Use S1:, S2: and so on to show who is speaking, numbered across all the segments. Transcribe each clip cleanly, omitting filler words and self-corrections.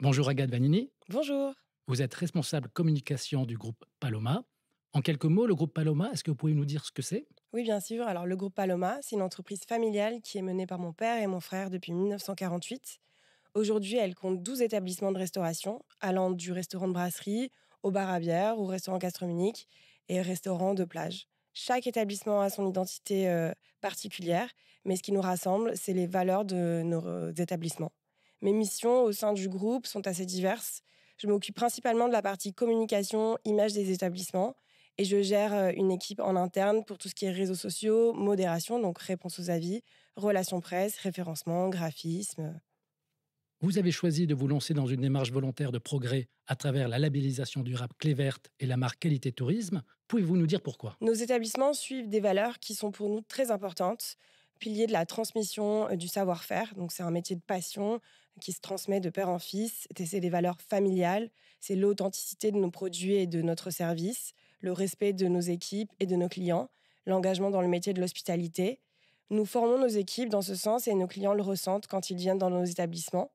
S1: Bonjour Agathe Vanini,
S2: Bonjour.
S1: vous êtes responsable communication du groupe Paloma. En quelques mots, le groupe Paloma, est-ce que vous pouvez nous dire ce que c'est?
S2: Oui, bien sûr. Alors, le groupe Paloma, c'est une entreprise familiale qui est menée par mon père et mon frère depuis 1948. Aujourd'hui, elle compte 12 établissements de restauration, allant du restaurant de brasserie au bar à bière, au restaurant gastronomique et restaurant de plage. Chaque établissement a son identité particulière, mais ce qui nous rassemble, c'est les valeurs de nos établissements. Mes missions au sein du groupe sont assez diverses. Je m'occupe principalement de la partie communication, image des établissements, et je gère une équipe en interne pour tout ce qui est réseaux sociaux, modération, donc réponse aux avis, relations presse, référencement, graphisme.
S1: Vous avez choisi de vous lancer dans une démarche volontaire de progrès à travers la labellisation durable Clé Verte et la marque Qualité Tourisme. Pouvez-vous nous dire pourquoi?
S2: Nos établissements suivent des valeurs qui sont pour nous très importantes, piliers de la transmission du savoir-faire. Donc, c'est un métier de passion qui se transmet de père en fils. Et c'est des valeurs familiales, c'est l'authenticité de nos produits et de notre service, le respect de nos équipes et de nos clients, l'engagement dans le métier de l'hospitalité. Nous formons nos équipes dans ce sens et nos clients le ressentent quand ils viennent dans nos établissements.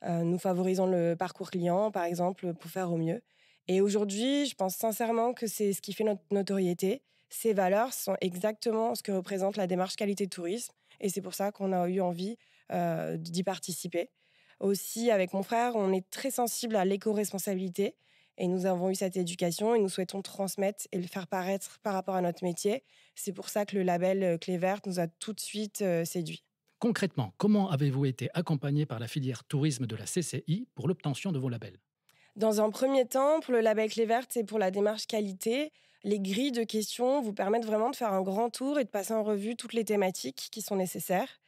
S2: Nous favorisons le parcours client, par exemple, pour faire au mieux. Et aujourd'hui, je pense sincèrement que c'est ce qui fait notre notoriété. Ces valeurs sont exactement ce que représente la démarche qualité tourisme et c'est pour ça qu'on a eu envie d'y participer. Aussi, avec mon frère, on est très sensible à l'éco-responsabilité et nous avons eu cette éducation et nous souhaitons transmettre et le faire paraître par rapport à notre métier. C'est pour ça que le label Clé Verte nous a tout de suite séduit.
S1: Concrètement, comment avez-vous été accompagné par la filière tourisme de la CCI pour l'obtention de vos labels?
S2: Dans un premier temps, pour le label Clé Verte et pour la démarche qualité, les grilles de questions vous permettent vraiment de faire un grand tour et de passer en revue toutes les thématiques qui sont nécessaires.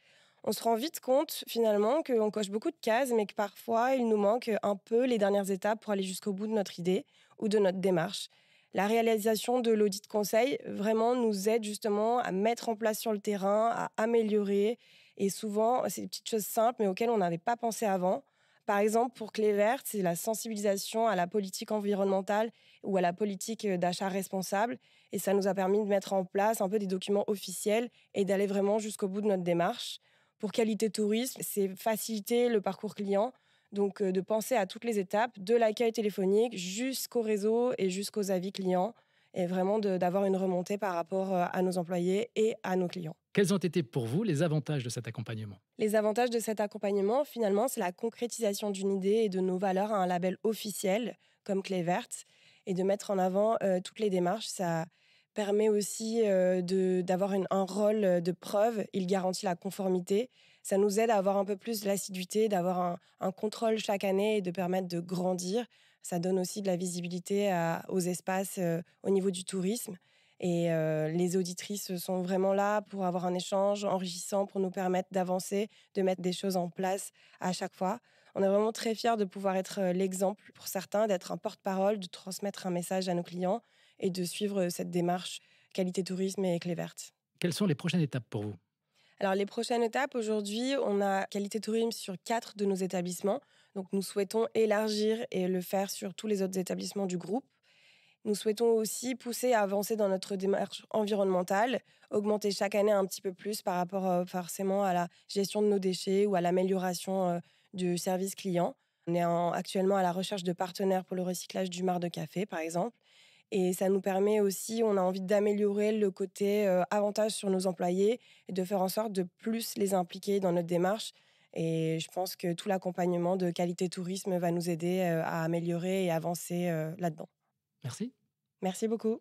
S2: On se rend vite compte finalement qu'on coche beaucoup de cases, mais que parfois il nous manque un peu les dernières étapes pour aller jusqu'au bout de notre idée ou de notre démarche. La réalisation de l'audit conseil vraiment nous aide justement à mettre en place sur le terrain, à améliorer. Et souvent, c'est des petites choses simples, mais auxquelles on n'avait pas pensé avant. Par exemple, pour Clé Verte, c'est la sensibilisation à la politique environnementale ou à la politique d'achat responsable. Et ça nous a permis de mettre en place un peu des documents officiels et d'aller vraiment jusqu'au bout de notre démarche. Pour Qualité Tourisme, c'est faciliter le parcours client, donc de penser à toutes les étapes, de l'accueil téléphonique jusqu'au réseau et jusqu'aux avis clients, et vraiment d'avoir une remontée par rapport à nos employés et à nos clients.
S1: Quels ont été pour vous les avantages de cet accompagnement?
S2: Les avantages de cet accompagnement, finalement, c'est la concrétisation d'une idée et de nos valeurs à un label officiel comme Clé Verte et de mettre en avant toutes les démarches. Ça permet aussi d'avoir un rôle de preuve. Il garantit la conformité. Ça nous aide à avoir un peu plus d'assiduité, d'avoir un contrôle chaque année et de permettre de grandir. Ça donne aussi de la visibilité aux espaces au niveau du tourisme. Et les auditrices sont vraiment là pour avoir un échange enrichissant, pour nous permettre d'avancer, de mettre des choses en place à chaque fois. On est vraiment très fiers de pouvoir être l'exemple pour certains, d'être un porte-parole, de transmettre un message à nos clients et de suivre cette démarche qualité tourisme et clé verte.
S1: Quelles sont les prochaines étapes pour vous?
S2: Alors, les prochaines étapes, aujourd'hui, on a qualité tourisme sur 4 de nos établissements. Donc, nous souhaitons élargir et le faire sur tous les autres établissements du groupe. Nous souhaitons aussi pousser à avancer dans notre démarche environnementale, augmenter chaque année un petit peu plus par rapport forcément à la gestion de nos déchets ou à l'amélioration du service client. On est actuellement à la recherche de partenaires pour le recyclage du marc de café, par exemple. Et ça nous permet aussi, on a envie d'améliorer le côté avantage sur nos employés et de faire en sorte de plus les impliquer dans notre démarche. Et je pense que tout l'accompagnement de qualité tourisme va nous aider à améliorer et avancer là-dedans.
S1: Merci.
S2: Merci beaucoup.